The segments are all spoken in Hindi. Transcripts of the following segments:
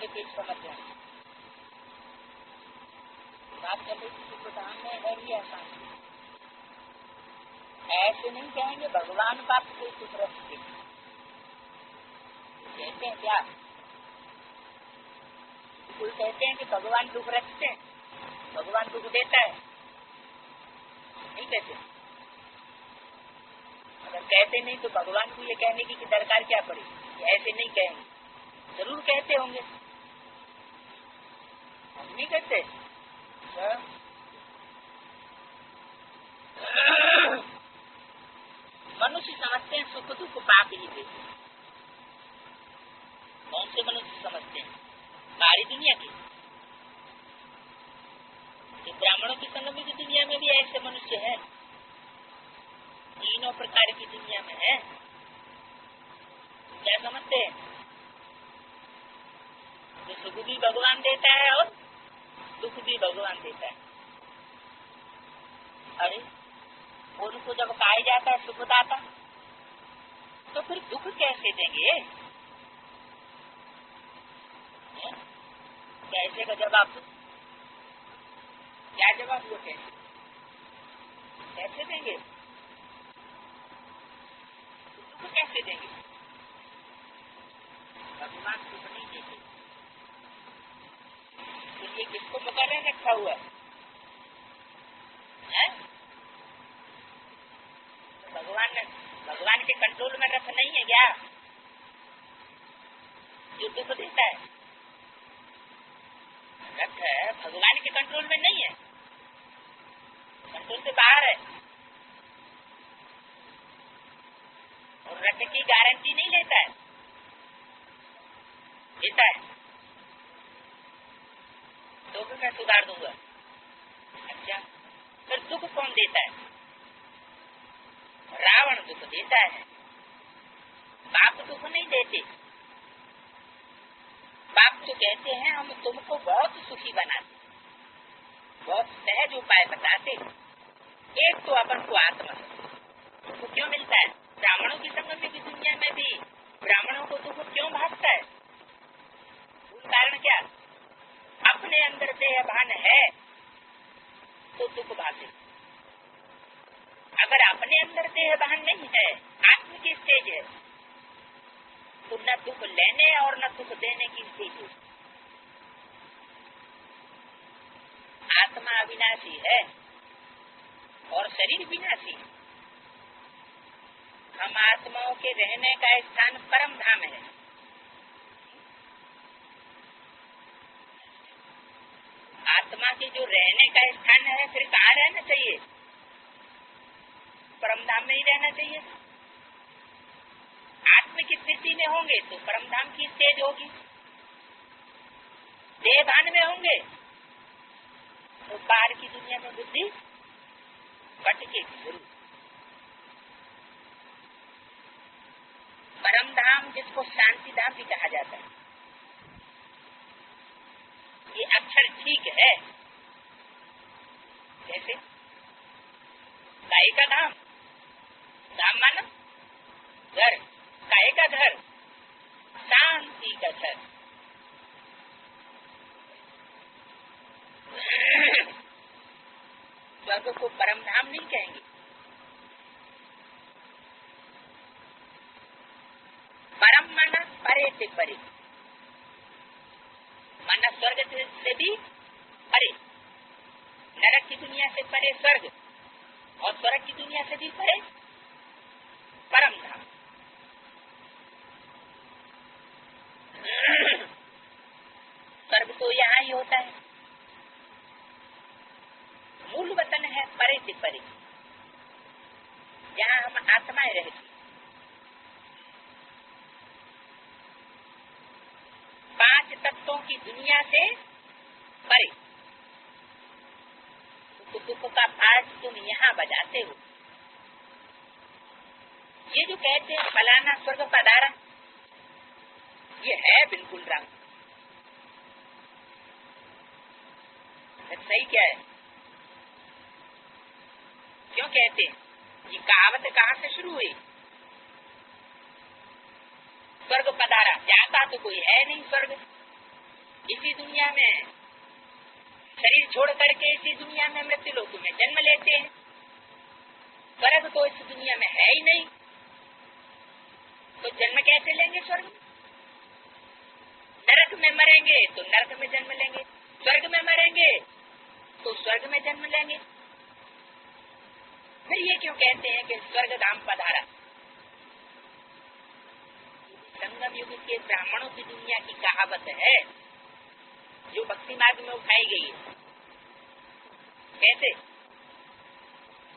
एक एक समझ जाए। बात कर रही सुख धाम में है ही आसान, ऐसे नहीं कहेंगे भगवान बाप कोई सुख रखते, कहते हैं क्या? कोई कहते हैं कि भगवान दुख रखते हैं, भगवान दुख देता है, नहीं कहते। अगर कहते नहीं तो भगवान को ये कहने की दरकार क्या पड़ी? ऐसे नहीं कहेंगे, जरूर कहते होंगे, हम नहीं कहते। मनुष्य समझते हैं सुख दुख पाप ही देते। कौन से मनुष्य समझते हैं? बाहरी दुनिया की, ब्राह्मणों की संगम की दुनिया में भी ऐसे मनुष्य हैं, तीनों प्रकार की दुनिया में है। क्या समझते हैं? तो सुख भी भगवान देता है और दुख भी भगवान देता है। अरे उनको जब कहा जाता है सुखदाता, तो फिर दुख कैसे देंगे? कैसे का जवाब? क्या जवाब वो कैसे देंगे? दुख कैसे देंगे? भगवान सुख नहीं देते। तो ये किसको मुकर्रर रखा हुआ है? भगवान के कंट्रोल में रख नहीं है क्या जो दुख देता है? रख है, भगवान के कंट्रोल में नहीं है, कंट्रोल से बाहर है। और रख की गारंटी नहीं लेता है, देता है तो भी मैं सुधार दूंगा। अच्छा, फिर दुख कौन देता है? रावण दुख देता है, बाप दुख नहीं देते। बाप तो कहते हैं हम तुमको बहुत सुखी बनाते, बहुत सहज उपाय बताते। एक तो अपन को आत्मा दुख क्यों मिलता है? ब्राह्मणों की संगम की दुनिया में भी ब्राह्मणों को दुख क्यों भागता है? कारण क्या? अपने अंदर देह भान है तो दुख भागे। अगर अपने अंदर देह भान नहीं है, आत्म की स्टेज है, तो न दुख लेने और न दुख देने की स्टेज है। आत्मा अविनाशी है और शरीर विनाशी। हम आत्माओं के रहने का स्थान परम धाम है। आत्मा के जो रहने का स्थान है, फिर कहाँ रहना चाहिए? परम धाम में ही रहना चाहिए। आत्म की स्थिति में होंगे तो परम धाम की स्टेज होगी। देहभान में होंगे तो बाहर की दुनिया में बुद्धि भटकेगी जरूर। परम धाम जिसको शांति धाम भी कहा जाता है, ये अक्षर ठीक है। कैसे? काहे का धाम, धाम माना घर, काहे का घर, शांति का घर। स्वर्ग को परम धाम नहीं कहेंगे। परम माना परे से परे, माना स्वर्ग से भी परे, नरक की दुनिया से परे स्वर्ग और स्वर्ग की दुनिया से भी परे परम धाम। स्वर्ग तो यहाँ ही होता है, मूल वतन है परे से परे, जहाँ हम आत्माएं रहती। 5 तत्वों की दुनिया से परे। दुख का पाठ तुम यहाँ बजाते हो। ये जो कहते हैं फलाना स्वर्ग पधारा, ये है बिल्कुल रंग। सही क्या है? क्यों कहते हैं? ये कहावत कहाँ से शुरू हुई? स्वर्ग पधारा, जाता तो कोई है नहीं स्वर्ग, इसी दुनिया में शरीर छोड़ करके इसी दुनिया में मृत्यु लोक में जन्म लेते हैं। स्वर्ग तो इस दुनिया में है ही नहीं, तो जन्म कैसे लेंगे स्वर्ग में? नरक में मरेंगे तो नरक में जन्म लेंगे, स्वर्ग में मरेंगे तो स्वर्ग में जन्म लेंगे। फिर ये क्यों कहते हैं कि स्वर्ग धाम पधारा? संगम युग के ब्राह्मणों की दुनिया की कहावत है जो भक्ति मार्ग में उठाई गई है। कैसे?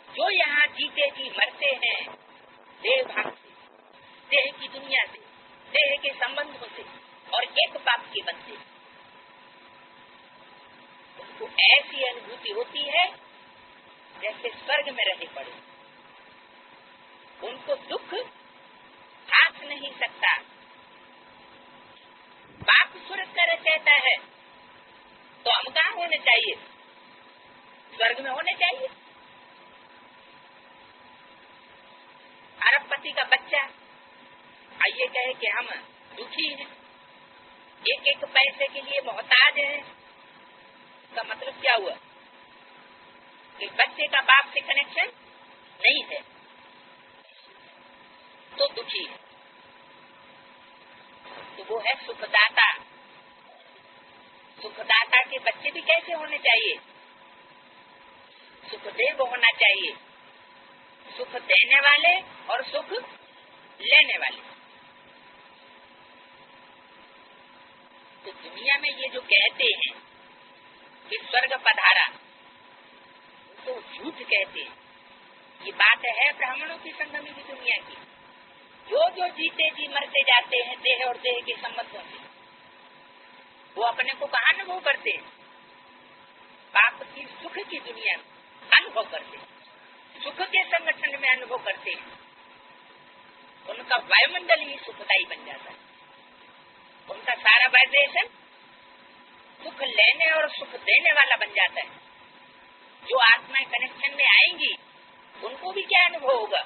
जो यहाँ जीते जी मरते हैं देह भाग से, देह की दुनिया से, देह के संबंधों से और एक पाप के बन से, उनको ऐसी अनुभूति होती है जैसे स्वर्ग में रहे पड़े। उनको दुख हाथ नहीं सकता। पाप स्वर्ग का रचयिता है तो हम कहाँ होने चाहिए? स्वर्ग में होने चाहिए। अरबपति का बच्चा आइए कहे कि हम दुखी हैं, एक एक पैसे के लिए मोहताज हैं, का मतलब क्या हुआ कि बच्चे का बाप से कनेक्शन नहीं है तो दुखी है। तो वो है सुखदाता। सुखदाता के बच्चे भी कैसे होने चाहिए? सुखदेव होना चाहिए, सुख देने वाले और सुख लेने वाले। तो दुनिया में ये जो कहते हैं कि स्वर्ग पधारा, तो झूठ कहते हैं। ये बात है ब्राह्मणों की संगमी की दुनिया की। जो जीते जी मरते जाते हैं देह और देह के संबंधों से, वो अपने को कहाँ अनुभव करते हैं? पाप की सुख की दुनिया में अनुभव करते हैं, सुख के संगठन में अनुभव करते हैं। उनका वायुमंडल ही सुखदायी बन जाता है। उनका सारा वाइब्रेशन सुख लेने और सुख देने वाला बन जाता है। जो आत्माएं कनेक्शन में आएंगी उनको भी क्या अनुभव होगा?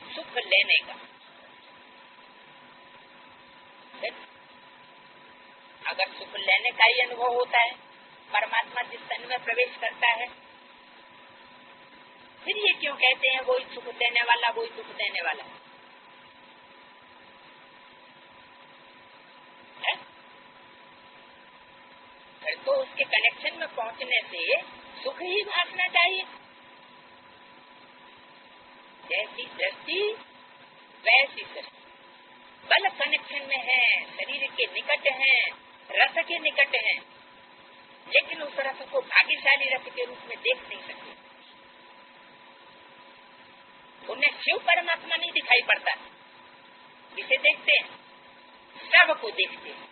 सुख लेने का। अगर सुख लेने का ही अनुभव होता है, परमात्मा जिस तन में प्रवेश करता है, फिर ये क्यों कहते हैं वही सुख देने वाला, वही दुख देने वाला है? फिर तो उसके कनेक्शन में पहुंचने से सुख ही भागना चाहिए। जैसी दृष्टि वैसी सृष्टि। बल कनेक्शन में है, शरीर के निकट है, रस के निकट है, लेकिन उस रस को भाग्यशाली रस के रूप में देख नहीं सकते। उन्हें शिव परमात्मा नहीं दिखाई पड़ता। जिसे देखते हैं सब को देखते हैं,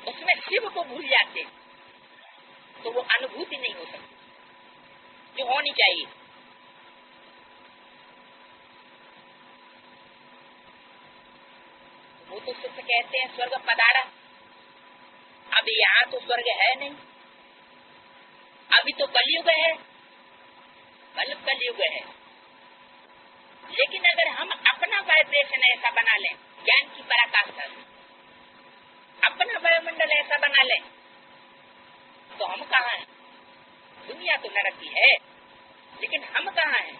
उसमें शिव को भूल जाते हैं, तो वो अनुभूति नहीं हो सकती जो होनी चाहिए। वो तो सिर्फ कहते हैं स्वर्ग पधारा। अब यहाँ तो स्वर्ग है नहीं, अभी तो कलयुग है, मतलब कलयुग है। लेकिन अगर हम अपना वाइब्रेशन ऐसा बना लें, ज्ञान की पराकाष्ठा से अपना वायुमंडल ऐसा बना लें, तो हम कहाँ हैं? दुनिया तो नरक की है, लेकिन हम कहाँ हैं?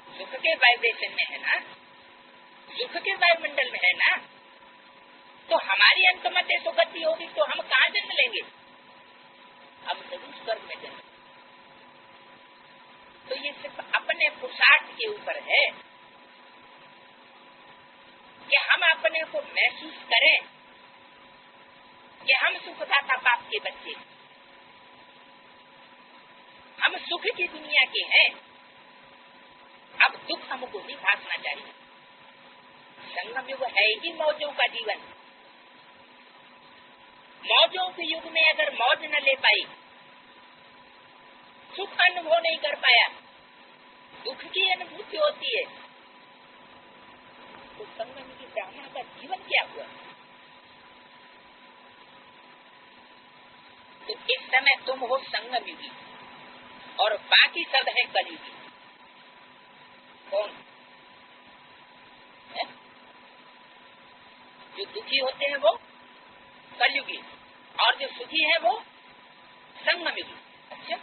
सुख के वाइब्रेशन में है ना, सुख के वायुमंडल में है ना। तो हमारी अंतमत सुगति होगी तो हम कहाँ जन्म लेंगे? हम जरूर स्वर्ग में जन्म। तो ये सिर्फ अपने पुरुषार्थ के ऊपर है कि हम अपने को महसूस करें कि हम सुखदाता बाप के बच्चे, हम सुख की दुनिया के हैं। अब दुख हमको भी भागना चाहिए। संगम युग है ही मौजों का जीवन। मौजों के युग में अगर मौज न ले पाई, सुख अनुभव नहीं कर पाया, दुख की अनुभूति होती है, तो संगम की ब्राह्मण का जीवन क्या हुआ? तो इस समय तुम हो संगम युगी और बाकी सब है कलयुगी। कौन है? जो दुखी होते हैं वो कलयुगी और जो सुखी है वो संगम युगी। अच्छा,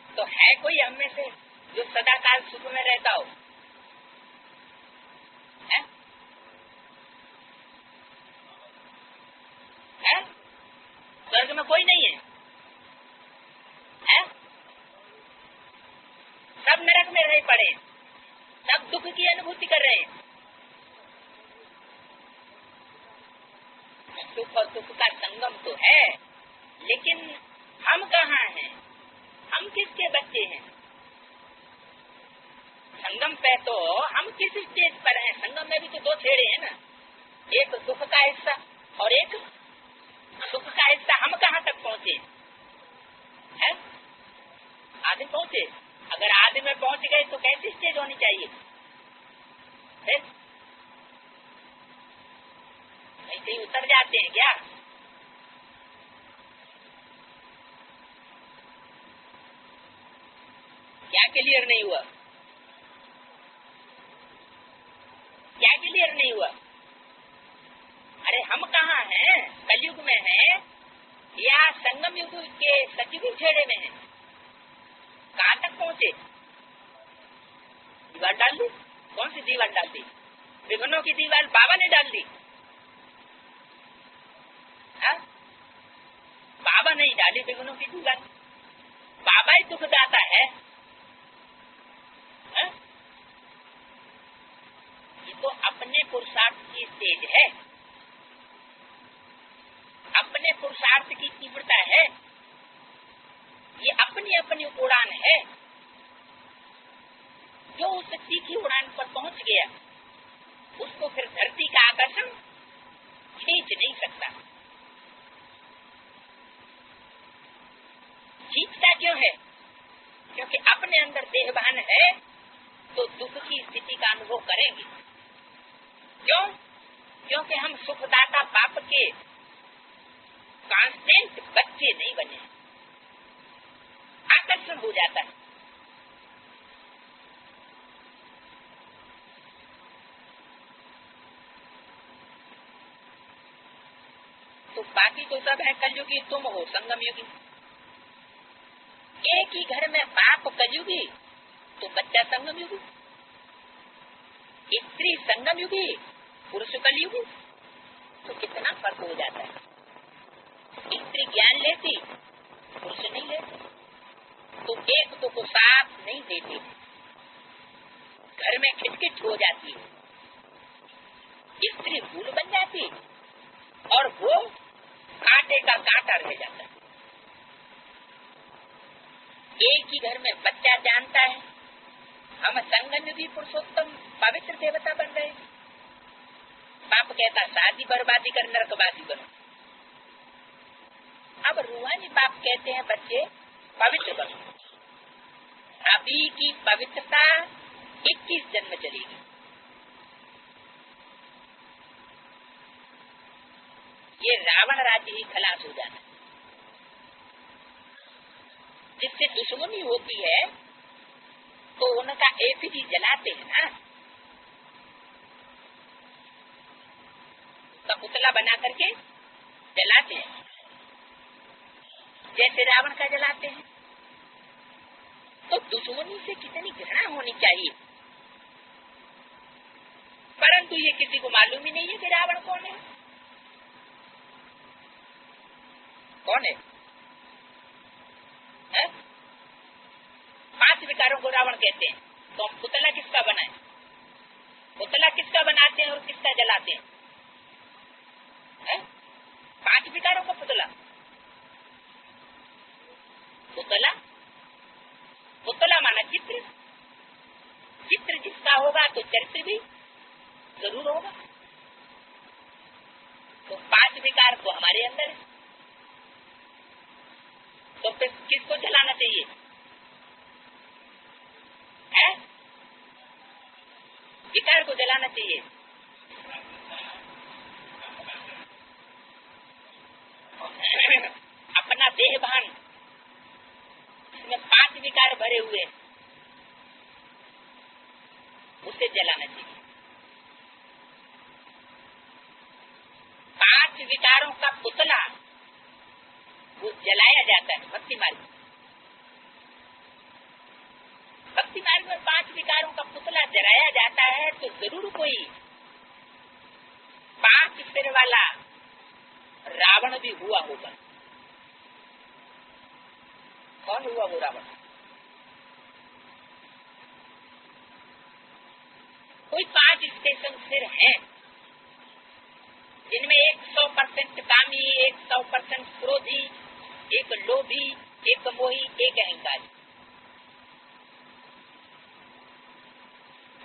तो है कोई हम में से जो सदाकाल सुख में रहता हो? है? स्वर्ग में कोई नहीं है, है? सब नरक में रह पड़े, सब दुख की अनुभूति कर रहे हैं। सुख और दुख का संगम तो है, लेकिन हम कहाँ हैं? हम किसके बच्चे हैं? संगम पे तो हम किस स्टेज पर हैं? संगम में भी तो दो छेड़े हैं ना, एक दुख का हिस्सा और एक सुख का हिस्सा। हम कहाँ तक पहुँचे हैं? आधे पहुँचे। अगर आधे में पहुँच गए तो कैसी स्टेज होनी चाहिए? ऐसे ही उतर जाते हैं क्या? क्या क्लियर नहीं हुआ? क्या क्लियर नहीं हुआ? अरे हम कहाँ हैं? कलयुग में हैं या संगम युग के सतयुगी छेड़े में हैं? कहाँ तक पहुँचे? दीवार डाल दी। कौन सी दीवार डाल दी? विघ्नों की दीवार बाबा ने डाल दी। बाबा नहीं डाली विघ्नों की दीवार, बाबा ही दुखदाता है। ये तो अपने पुरुषार्थ की स्टेज है, अपने पुरुषार्थ की तीव्रता है, ये अपनी अपनी उड़ान है। जो उस तीखी उड़ान पर पहुंच गया उसको फिर धरती का आकर्षण खींच नहीं सकता। खींचता क्यों है? क्योंकि अपने अंदर देहभान है तो दुख की स्थिति का अनुभव करेंगे। क्यों? क्योंकि हम सुखदाता बाप के कांस्टेंट बच्चे नहीं बने। आकर्षण हो जाता है। तो बाकी तो सब है कलयुगी, तुम हो संगम युगी। एक ही घर में बाप कलयुगी तो बच्चा संगम युगी, स्त्री संगम युगी, पुरुष कलयुगी। तो कितना फर्क हो जाता है। स्त्री ज्ञान लेती, पुरुष नहीं लेते, तो एक तो को साथ नहीं देती, घर में खिटखिट हो जाती है, स्त्री फूल बन जाती और वो कांटे का कांटा रह जाता है। एक ही घर में बच्चा जानता है हम संगम युगी पुरुषोत्तम पवित्र देवता बन गए। बाप कहता शादी बर्बादी कर नरकवासी बनो। अब रूहानी बाप कहते हैं बच्चे पवित्र बनो। अभी की पवित्रता 21 जन्म चलेगी। ये रावण राज्य ही खलास हो जाता है। जिससे दुश्मनी होती है तो उनका एफिडी जलाते हैं ना, तो पुतला बना करके जलाते हैं, जैसे रावण का जलाते हैं। तो दुश्मनी से कितनी घृणा होनी चाहिए, परंतु ये किसी को मालूम ही नहीं है कि रावण कौन है। कौन है? 5 विकारों को रावण कहते हैं। तो हम पुतला किसका बनाए? पुतला किसका बनाते हैं और किसका जलाते हैं? 5 विकारों का पुतला। पुतला पुतला माना चित्र, चित्र जिसका होगा तो चरित्र भी जरूर होगा। तो 5 विकार तो हमारे अंदर है, तो फिर किसको जलाना चाहिए? विकार को जलाना चाहिए। अपना देहभान, इसमें 5 विकार भरे हुए, उसे जलाना चाहिए। 5 विकारों का पुतला वो जलाया जाता है भक्ति मार्ग में। भक्ति मार्ग में 5 विकारों का पुतला जलाया जाता है तो जरूर कोई 5 सिर वाला रावण भी हुआ होगा। कौन हुआ वो रावण? कोई 5 स्टेशन सिर हैं जिनमें एक 100% कामी, एक 100% क्रोधी, एक लोभी, एक मोही, एक अहंकारी,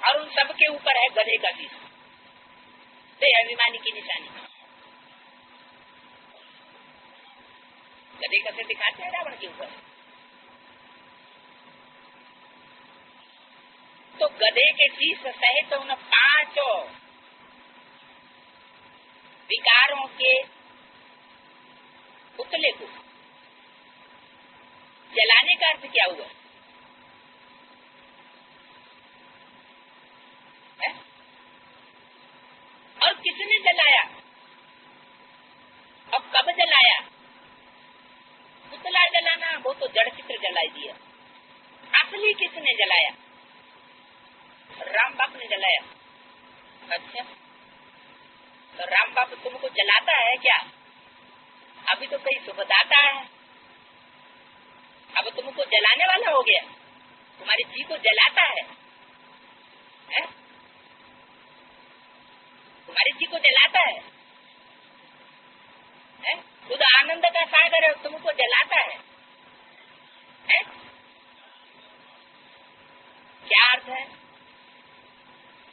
और उन सबके ऊपर है गधे का शीश, अभिमानी की निशानी। गधे का सिर दिखाते हैं रावण के ऊपर। तो गधे के शीश सहित उन 5 विकारों के पुतले को जलाने का अर्थ क्या हुआ है? और किसने जलाया और कब जलाया? पुतला जलाना वो तो जड़ चित्र जलाई दिया। असली किसने जलाया? राम बाप ने जलाया। अच्छा, तो राम बाप तुमको जलाता है क्या? अभी तो कहीं सुखदाता है, अब तुमको जलाने वाला हो गया। तुम्हारी जी को जलाता है, है? तुम्हारी जी को जलाता है? खुद आनंद का सागर है, तुमको जलाता है? क्या अर्थ है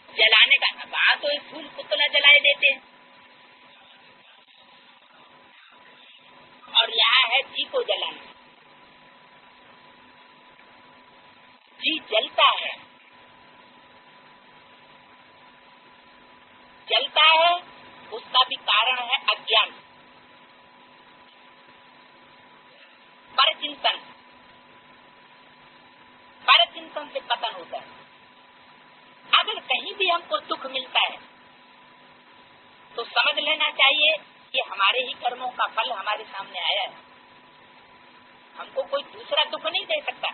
जलाने का? वहां तो एक फूल पुतला जलाए देते हैं और यहाँ है जी को जलाना। जी जलता है, जलता है, उसका भी कारण है अज्ञान, परचिंतन। परचिंतन से पतन होता है। अगर कहीं भी हमको दुख मिलता है तो समझ लेना चाहिए कि हमारे ही कर्मों का फल हमारे सामने आया है। हमको कोई दूसरा दुख नहीं दे सकता।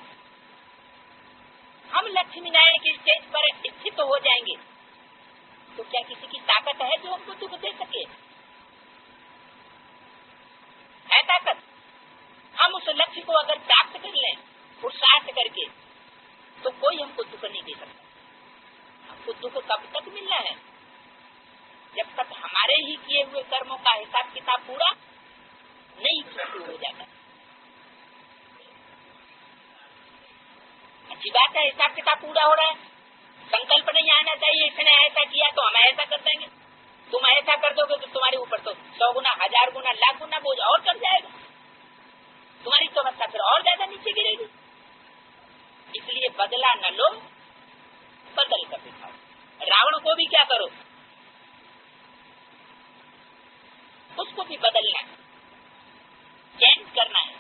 हम लक्ष्मी नारायण की स्टेज पर स्थित हो जाएंगे तो क्या किसी की ताकत है जो हमको दुख दे सके? है ताकत? हम उस लक्ष्य को अगर प्राप्त कर लें पुरुषार्थ करके तो कोई हमको दुख नहीं दे सकता। हमको दुख कब तक मिलना है? जब तक हमारे ही किए हुए कर्मों का हिसाब किताब पूरा नहीं शुरू हो जाता। अच्छी बात है, हिसाब किताब पूरा हो रहा है। संकल्प नहीं आना चाहिए इसने ऐसा किया तो हम ऐसा कर देंगे। तुम ऐसा कर दोगे तो तुम्हारे ऊपर तो 100 गुना, 1000 गुना, लाख गुना बोझ और चढ़ जाएगा। तुम्हारी तो अवस्था फिर और ज्यादा नीचे गिरेगी। इसलिए बदला न लो, बदल कर दिखाओ। रावण को भी क्या करो, उसको भी बदलना है, चेंज करना है,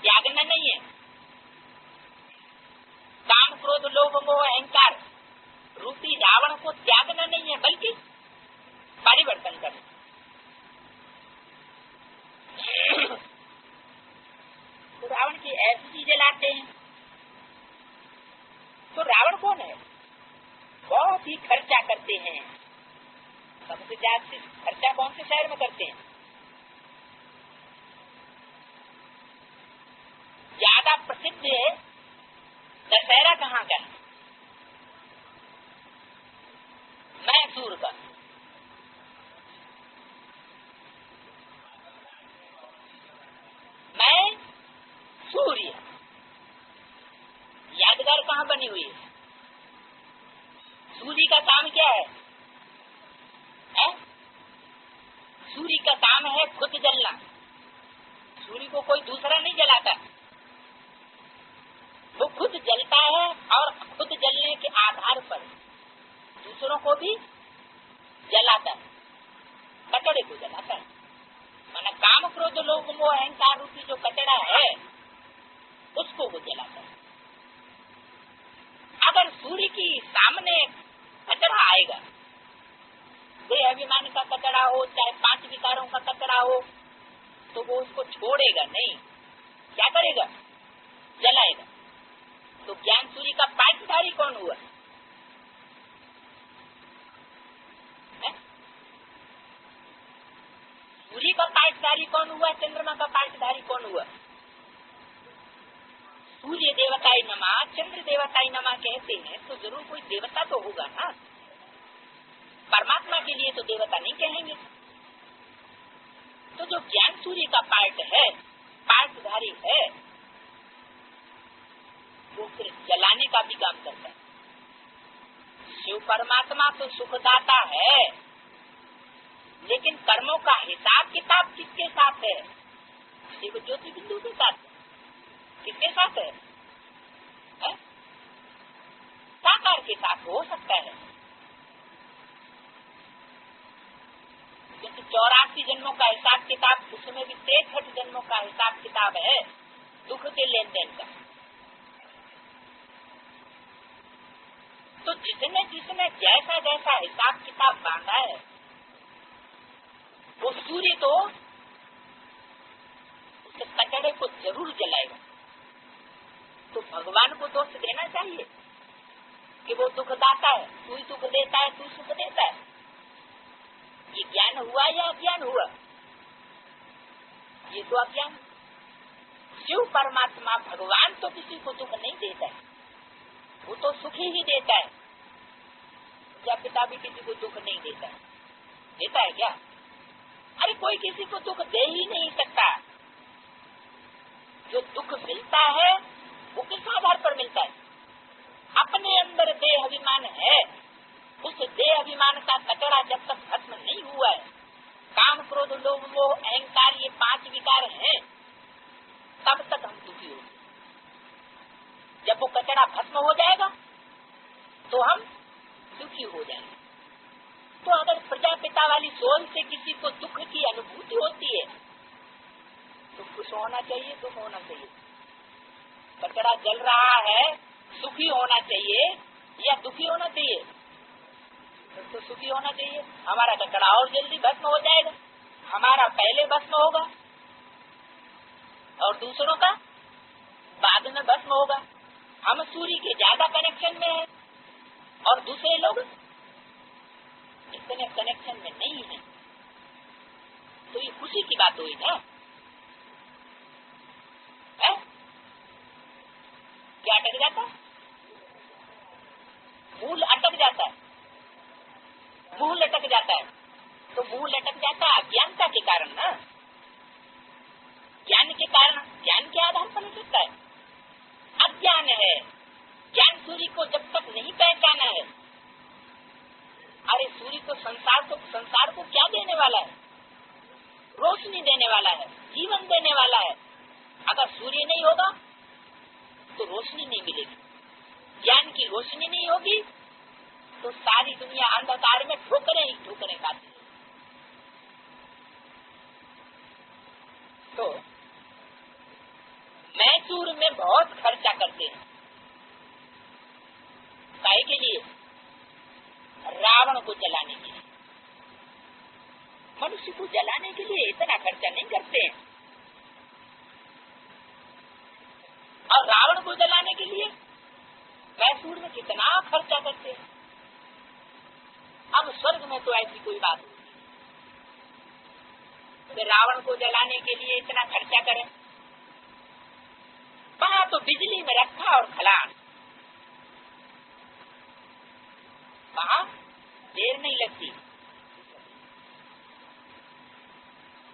त्यागना नहीं है। काम, क्रोध, लोभ, मोह, अहंकार रूपी रावण को त्यागना नहीं है बल्कि परिवर्तन करना। तो रावण की ऐसी चीजें लाते हैं। तो रावण कौन है? बहुत ही खर्चा करते हैं। सबसे ज्यादा खर्चा कौन से शहर में करते हैं? ज्यादा प्रसिद्ध है दशहरा कहाँ का? मैसूर का। मैं सूर्य यादगार कहाँ बनी हुई है? सूर्य का काम क्या है? सूर्य का काम है खुद जलना। सूर्य को कोई दूसरा नहीं जलाता, वो खुद जलता है और खुद जलने के आधार पर दूसरों को भी जलाता है, कचड़े को जलाता है। माना काम, क्रोध, लोभ, मोह, अहंकार रूपी जो कचड़ा है उसको वो जलाता है। अगर सूर्य की सामने कचरा आएगा, देह अभिमान का कचरा कचरा हो, चाहे 5 विकारों का कचरा हो, तो वो उसको छोड़ेगा नहीं, क्या करेगा, जलाएगा। तो ज्ञान सूर्य का पाठधारी कौन हुआ? सूर्य का पाठधारी कौन हुआ? चंद्रमा का पाठधारी कौन हुआ? सूर्य देवताई नमा, चंद्र देवताई नमा कहते हैं तो जरूर कोई देवता तो होगा ना। परमात्मा के लिए तो देवता नहीं कहेंगे। तो जो ज्ञान सूर्य का पाठ है, पाठधारी है, वो फिर जलाने का भी काम करता है। शिव परमात्मा तो सुखदाता है, लेकिन कर्मों का हिसाब किताब किसके साथ है? शिव ज्योति बिंदु के साथ। किसके साथ है? साकार के साथ हो सकता है, क्योंकि 84 जन्मों का हिसाब किताब, उसमें भी 63 जन्मों का हिसाब किताब है दुख के लेन देन का। तो जिसने जिसने जैसा जैसा हिसाब किताब बांधा है, वो सूर्य तो उसके कचरे को जरूर जलाएगा। तो भगवान को दोष देना चाहिए कि वो दुखदाता है, तू ही दुख देता है, तू सुख देता है। ये ज्ञान हुआ या अज्ञान हुआ? ये तो अज्ञान। शिव परमात्मा भगवान तो किसी को दुख नहीं देता है, वो तो सुखी ही देता है। क्या पिता भी किसी को दुख नहीं देता है? देता है क्या? अरे कोई किसी को दुख दे ही नहीं सकता। जो दुख मिलता है वो किस आधार पर मिलता है? अपने अंदर देह अभिमान है, उस देह अभिमान का कचरा जब तक खत्म नहीं हुआ है, काम क्रोध लोभ मोह अहंकार ये 5 विकार हैं, तब तक हम दुखी हो। जब वो कचरा खत्म हो जाएगा तो हम दुखी हो जाएंगे। तो अगर प्रजापिता वाली सोच से किसी को दुख की अनुभूति होती है तो खुश होना चाहिए, दुख होना चाहिए। कचरा जल रहा है, सुखी होना चाहिए या दुखी होना चाहिए? तो सुखी होना चाहिए। हमारा कचरा और जल्दी भस्म हो जाएगा, हमारा पहले भस्म होगा और दूसरों का बाद में भस्म होगा। हम सूर्य के ज्यादा कनेक्शन में है और दूसरे लोग इतने कनेक्शन में नहीं है। तो ये खुशी की बात हुई ना? क्या अटक जाता है? मूल अटक जाता है, मूल लटक जाता है। तो मूल लटक जाता है अज्ञानता के कारण ना। ज्ञान के कारण, ज्ञान के आधार पर लटकता है। अज्ञान है, ज्ञान सूर्य को जब तक नहीं पहचाना है। अरे सूर्य तो संसार को क्या देने वाला है? रोशनी देने वाला है, जीवन देने वाला है। अगर सूर्य नहीं होगा तो रोशनी नहीं मिलेगी। ज्ञान की रोशनी नहीं होगी तो सारी दुनिया अंधकार में ठोकरें ही ठोकरें खाती है। तो मैसूर में बहुत खर्चा करते हैं, काहे के लिए? रावण को जलाने के लिए। मनुष्य को जलाने के लिए इतना खर्चा नहीं करते हैं। और रावण को जलाने के लिए मैसूर में कितना खर्चा करते हैं। अब स्वर्ग में तो ऐसी कोई बात नहीं, रावण को जलाने के लिए इतना खर्चा करें। वहां तो बिजली में रखा और खलास, वहां देर नहीं लगती।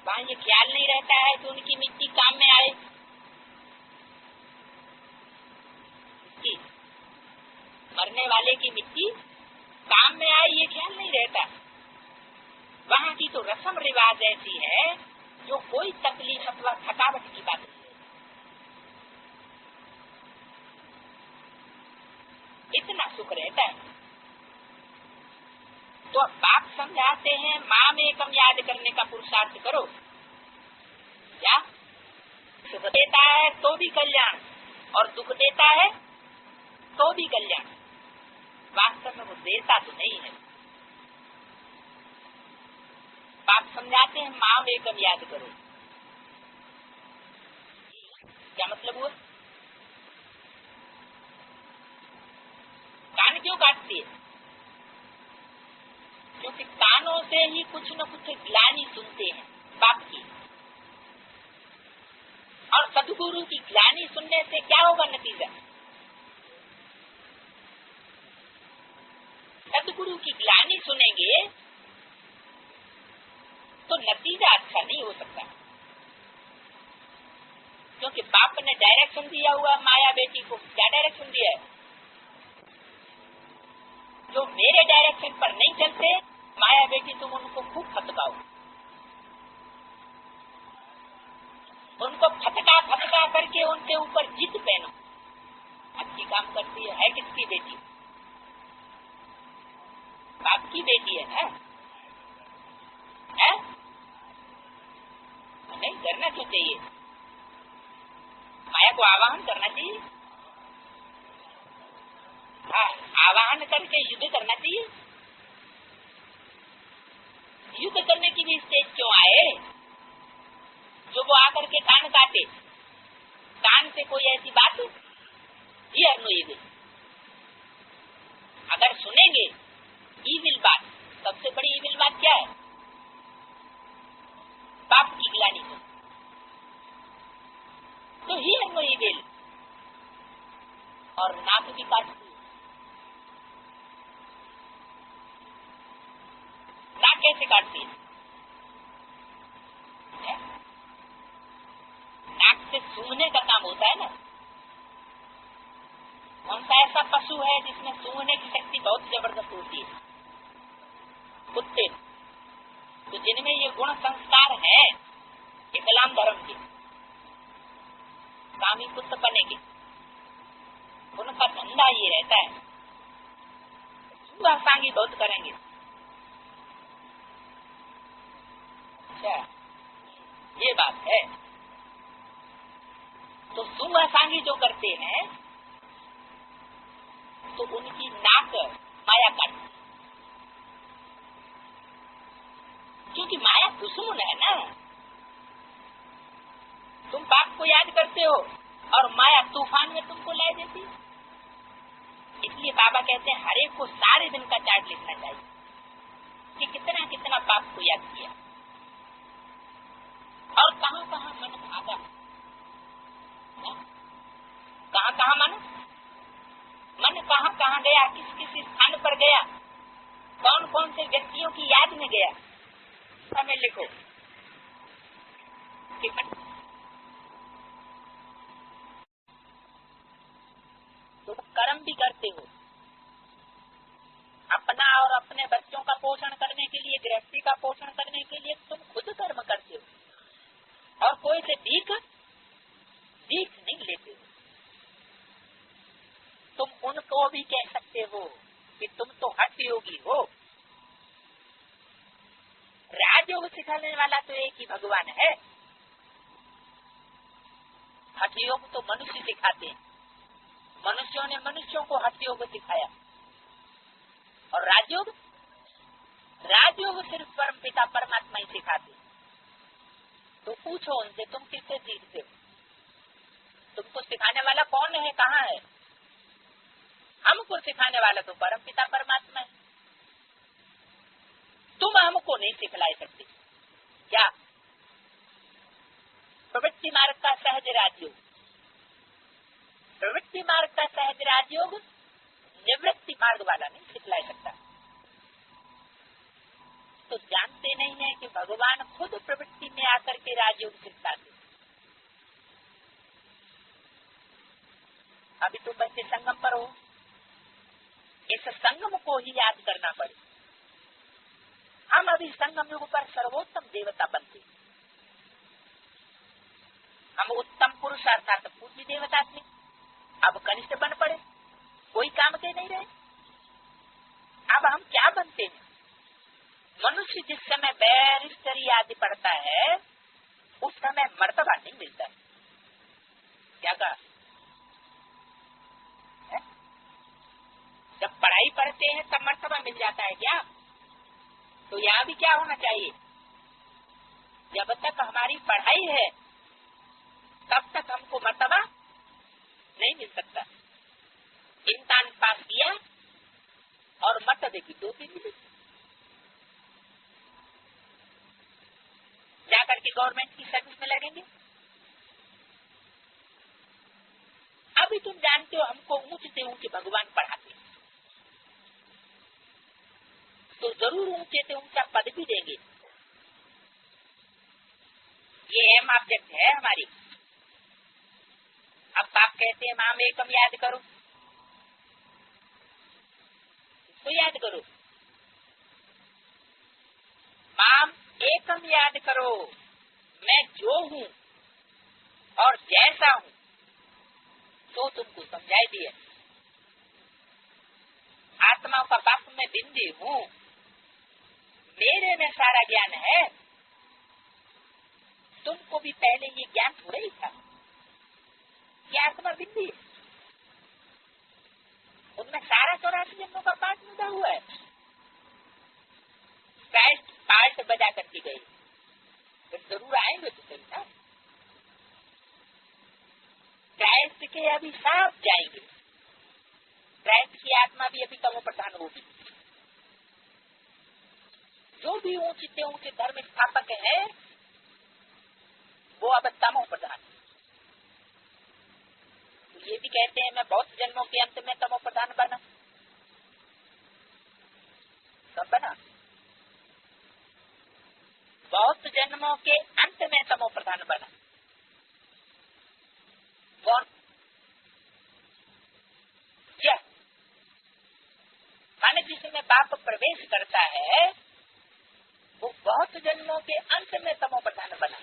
वहां ये ख्याल नहीं रहता है कि उनकी मिट्टी काम में आए। मरने वाले की मिट्टी काम में आए ये ख्याल नहीं रहता। वहां की तो रस्म रिवाज ऐसी है जो कोई तकलीफ अथवा थकावट की बात नहीं है। इतना सुख रहता है। तो अब बाप समझाते हैं, माँ में कम याद करने का पुरुषार्थ करो। क्या सुख देता है तो भी कल्याण, और दुख देता है तो भी कल्याण। वास्तव में वो देता तो नहीं है। बाप समझाते हैं माम एकम याद करो, क्या मतलब हुआ? कान क्यों काटती है? क्योंकि कानों से ही कुछ न कुछ ग्लानि सुनते हैं बाप की, और सदगुरु की ग्लानि सुनने से क्या होगा नतीजा? सदगुरु की ग्लानि सुनेंगे तो नतीजा अच्छा नहीं हो सकता, क्योंकि बाप ने डायरेक्शन दिया हुआ माया बेटी को। क्या डायरेक्शन दिया है? जो मेरे डायरेक्शन पर नहीं चलते, माया बेटी तुम उनको खूब फटकाओ, उनको फटका फटका करके उनके ऊपर जिद पहनो। अच्छी काम करती है किसकी बेटी? बाप की बेटी है ना? है? नहीं करना क्यों चाहिए? माया को आवाहन करना चाहिए। हाँ, आवाहन करके युद्ध करना चाहिए। युद्ध करने की भी स्टेज क्यों आए? जो वो आकर के कान काटे, कान से कोई ऐसी बात ये ईविल, अगर सुनेंगे ईविल बात, सबसे बड़ी ईविल बात क्या है? बाप की गिलानी को, तो ही ईविल। और नाक भी काटती है। नाक कैसे काटती है? नाक से सूंघने का काम होता है ना। कौन सा ऐसा पशु है जिसमें सूंघने की शक्ति बहुत जबरदस्त होती है? कुत्ते। तो जिनमें ये गुण संस्कार है इस्लाम धर्म के, कामी कुत्ते बनेंगे, उनका धंधा ये रहता है, सुबह सांगी बहुत करेंगे। अच्छा, ये बात है। तो सुबह सांगी जो करते हैं तो उनकी नाक माया काटती, क्योंकि माया दुश्मन है ना। तुम बाप को याद करते हो और माया तूफान में तुमको ले देती। इसलिए बाबा कहते हैं हर एक को सारे दिन का चार्ट लिखना चाहिए कि कितना कितना बाप को याद किया और कहाँ कहाँ मन भागा, कहाँ कहाँ मन कहाँ कहाँ गया, किस किस स्थान पर गया, कौन कौन से व्यक्तियों की याद में गया, समय लिखो। तुम कर्म भी करते हो, अपना और अपने बच्चों का पोषण करने के लिए, गृहस्थी का पोषण करने के लिए तुम खुद कर्म करते हो और कोई से भीख नहीं लेते हो। तुम उनको भी कह सकते हो कि तुम तो हठ योगी हो। राजयोग सिखाने वाला तो एक ही भगवान है। हठ योग तो मनुष्य सिखाते हैं, मनुष्यों ने मनुष्यों को हठ योग सिखाया। और राजयोग सिर्फ परमपिता परमात्मा ही सिखाते। तो पूछो उनसे तुम किससे सीखते हो? तुमको सिखाने वाला कौन है, कहाँ है? हमको सिखाने वाला तो परमपिता परमात्मा है। तुम हमको नहीं सिखला सकते। क्या? प्रवृत्ति मार्ग का सहज राजयोग, प्रवृत्ति मार्ग का सहज राजयोग निवृत्ति मार्ग वाला नहीं सिखला सकता। तो जानते नहीं है कि भगवान खुद प्रवृत्ति में आकर के राजयोग सिखाते। अभी तो बच्चे संगम पर हो, इस संगम को ही याद करना पड़े। हम अभी संगम युग पर सर्वोत्तम देवता बनते, हम उत्तम पुरुष अर्थात पूज्य देवता थे, अब कनिष्ठ बन पड़े, कोई काम के नहीं रहे। अब हम क्या बनते हैं? मनुष्य जिस समय बैरिस्टरी आदि पढ़ता है उस समय मर्तबा नहीं मिलता है। क्या कहा? जब पढ़ाई पढ़ते हैं तब मर्तबा मिल जाता है क्या? तो यहाँ भी क्या होना चाहिए? जब तक हमारी पढ़ाई है तब तक हमको मर्तबा नहीं मिल सकता। इम्तिहान पास किया और मर्तबे की टोपी मिली, जाकर के गवर्नमेंट की सर्विस में लगेंगे। अभी तुम जानते हो हमको ऊंचे से ऊंचे भगवान पढ़ाते, तो जरूर ऊंचे से ऊंचा पद भी देंगे। ये एम ऑब्जेक्ट है हमारी। अब बाप कहते हैं माम एकम याद करो, तो याद करो, माम एकम याद करो, मैं जो हूँ और जैसा हूँ तो तुमको समझाई दिया। आत्मा का बाप में बिंदी हूँ, मेरे में सारा ज्ञान है। तुमको भी पहले ये ज्ञान थोड़ा ही था कि आत्मा बिंदी है, उनमें सारा 84 जन्मों का पाठ मिला हुआ है। क्राइस्ट पार्ट बजा करके गए, फिर जरूर आएंगे तो सही ना। क्राइस्ट के अभी सब जाएंगे, क्राइस्ट की आत्मा भी अभी तमो प्रधान होगी। जो भी ऊंचे ऊंचे धर्म स्थापक है वो अब तमो प्रधान। तो ये भी कहते हैं मैं बहुत जन्मों के अंत में तमो प्रधान बना। कब बना? बहुत जन्मों के अंत में तमो प्रधान बना। कौन? यह माने जिसमें पाप प्रवेश करता है वो बहुत जन्मों के अंत में तमो प्रधान बना।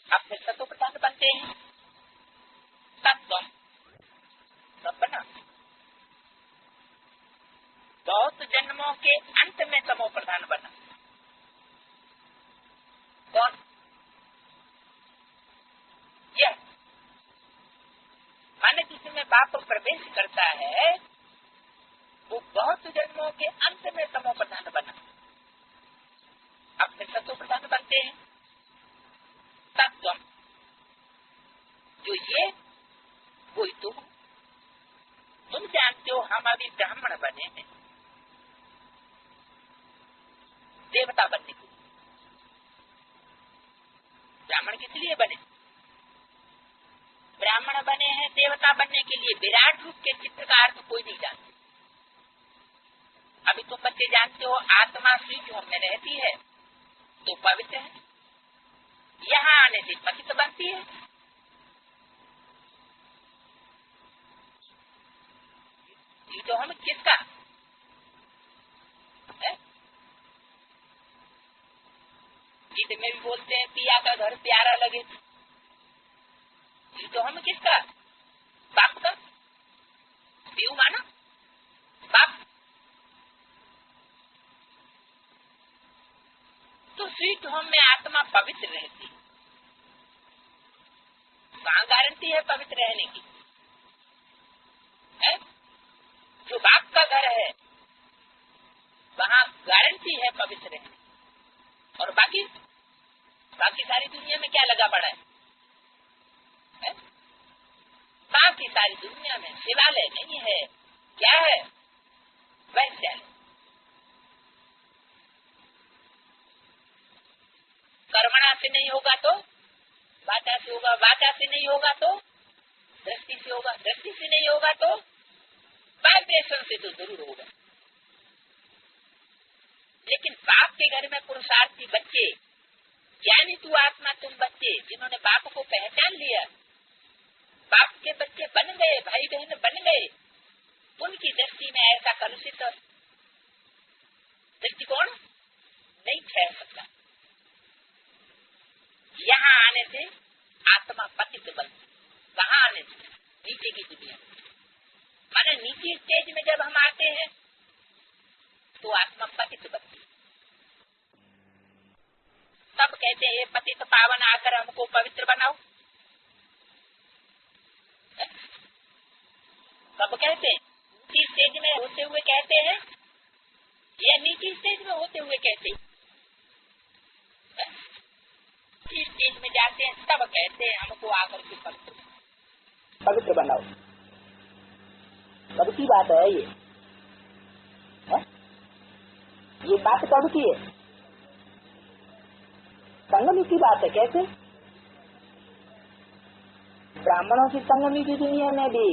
अब फिर सतो प्रधान बनते हैं, तत्व सब बना। बहुत जन्मों के अंत में तमो प्रधान बना। कौन? यह माने जिसमें पाप प्रवेश करता है वो बहुत जन्मों के अंत में तमो प्रधान बना। अब फिर सतो प्रधान बनते हैं, तत्व जो ये वही तुम जानते हो। हम अभी ब्राह्मण बने हैं देवता बनने के लिए। ब्राह्मण किस लिए बने? ब्राह्मण बने हैं देवता बनने के लिए। विराट रूप के चित्र का अर्थ कोई नहीं जानते। अभी तुम बच्चे जानते हो आत्मा स्वीट होम में रहती है तो पवित्र है, यहाँ आने से पतित बनती है। ये तो हम किसका है? गीत में भी बोलते हैं पिया का घर प्यारा लगे। ये तो हम किसका? बाप का। पीऊ माना बाप। तो स्वीट होम में आत्मा पवित्र रहती है। कहाँ गारंटी है पवित्र रहने की? है? जो बाप का घर है वहाँ गारंटी है पवित्र रहने। और बाकी सारी दुनिया में क्या लगा पड़ा है? बाकी सारी दुनिया में शिवालय नहीं है, क्या है? वैश्यालय। कर्मणा से नहीं होगा तो वाचा से होगा, वाचा से नहीं होगा तो दृष्टि से होगा, दृष्टि से नहीं होगा तो वाइब्रेशन से तो जरूर होगा। लेकिन बाप के घर में पुरुषार्थी बच्चे, ज्ञानी तू आत्मा तुम बच्चे जिन्होंने बाप को पहचान लिया, बाप के बच्चे बन गए, भाई बहन बन गए, उनकी दृष्टि में ऐसा कलुषित दृष्टिकोण नहीं ठहर सकता। यहाँ आने से आत्मा पतित बनती। कहाँ आने से? नीचे की दुनिया। माने नीचे स्टेज में जब हम आते हैं तो आत्मा पतित बनती। सब कहते हैं पतित पावन आकर हमको पवित्र बनाओ। सब कहते हैं नीची स्टेज में होते हुए कहते हैं या नीची स्टेज में होते हुए कहते हैं? कहते हमको आकर के पवित्र बनाओ। कब की बात है ये? है? ये बात कब की है? संगम की बात है। कैसे? ब्राह्मणों की संगमी की दुनिया में भी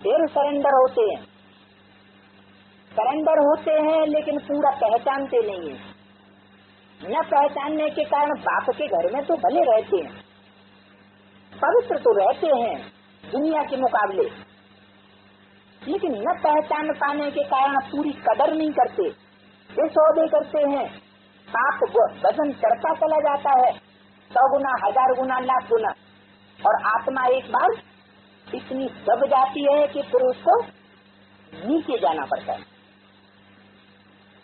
फिर सरेंडर होते हैं। सरेंडर होते हैं लेकिन पूरा पहचानते नहीं है। न पहचानने के कारण बाप के घर में तो भले रहते हैं, पवित्र तो रहते हैं दुनिया के मुकाबले, लेकिन न पहचान पाने के कारण पूरी कदर नहीं करते, बेसौदे करते हैं। पाप वजन चढ़ता चला जाता है, 100 गुना, 1000 गुना, लाख गुना, और आत्मा एक बार इतनी दब जाती है कि फिर उसको नीचे जाना पड़ता है।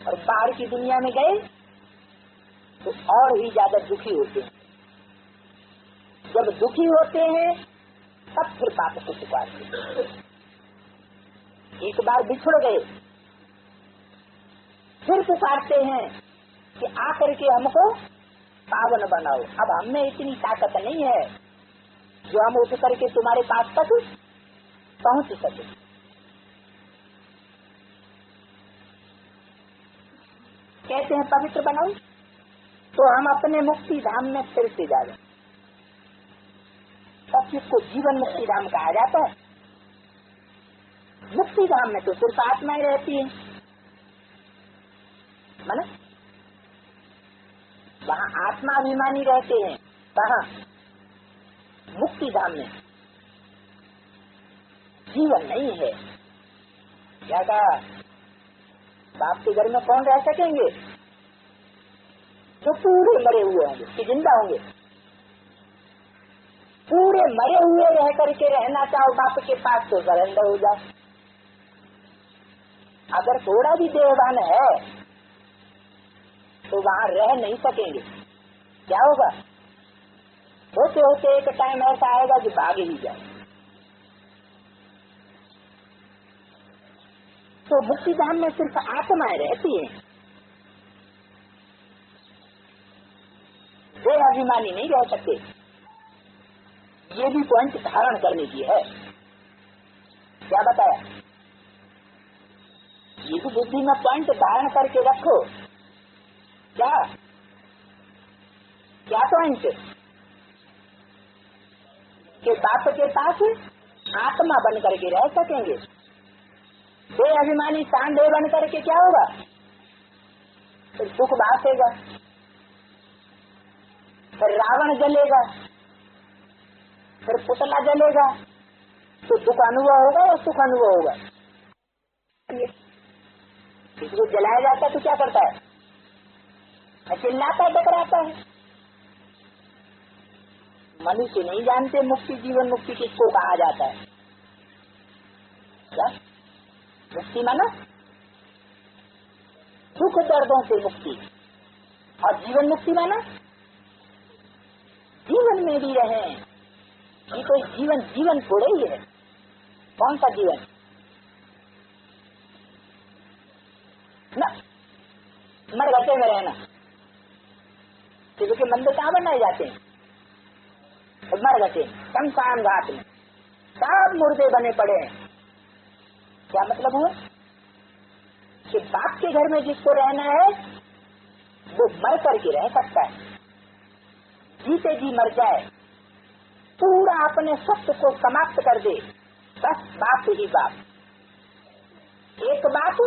और बाहर की दुनिया में गए तो और ही ज्यादा दुखी होते हैं। जब दुखी होते हैं तब फिर पाप को पुकारते हैं। एक बार बिछड़ गए फिर पुकारते हैं कि आकर के हमको पावन बनाओ। अब हमें इतनी ताकत नहीं है जो हम उठ करके तुम्हारे पास तक पहुंच सके। कहते हैं पवित्र बनाओ, तो हम अपने मुक्ति धाम में फिर से जाए। तब जिसको जीवन मुक्ति धाम कहा जाता है। मुक्ति धाम में तो सिर्फ आत्माएं रहती है, माना वहाँ आत्मा अभिमानी रहते हैं। कहाँ? मुक्ति धाम में जीवन नहीं है। क्या कहा? बाप के घर में कौन रह सकेंगे? जो पूरे मरे हुए होंगे कि जिंदा होंगे। पूरे मरे हुए रह करके रहना चाहो बाप के पास तो सरेंडर हो जाओ। अगर थोड़ा भी देहवान है तो वहाँ रह नहीं सकेंगे। क्या होगा? होते होते एक टाइम ऐसा आएगा कि भाग ही जाए। तो मुक्ति धाम में सिर्फ आत्माएं रहती हैं, देह अभिमानी नहीं रह सकते। ये भी पॉइंट धारण करने की है। क्या बताया? ये भी बुद्धि में पॉइंट धारण करके रखो। क्या क्या पॉइंट? कि बाप के पास आत्मा बन करके रह सकेंगे। देह अभिमानी सांडे बन करके क्या होगा? फिर सुख भासेगा, फिर रावण जलेगा, फिर पुतला जलेगा, तो दुख अनुभव होगा और सुख अनुभव होगा। किसी को जलाया जाता है तो क्या करता है? चिल्लाता है, टकराता है। मनुष्य नहीं जानते मुक्ति, जीवन मुक्ति किसको कहा जाता है। क्या मुक्ति माना? दुख दर्दों से मुक्ति। और जीवन मुक्ति माना जीवन में भी रहे। ये कोई जीवन जीवन थोड़े ही है। कौन सा जीवन? न मर घटे में रहना। क्योंकि मंदिर कहाँ बनाए जाते हैं? मर घटे शमशान घाट में सब मुर्दे बने पड़े हैं। क्या मतलब हुआ? कि बाप के घर में जिसको रहना है वो मर करके रह सकता है, जीते जी मर जाए, पूरा अपने सत्य को समाप्त कर दे, बस बाप ही बाप। एक बाप,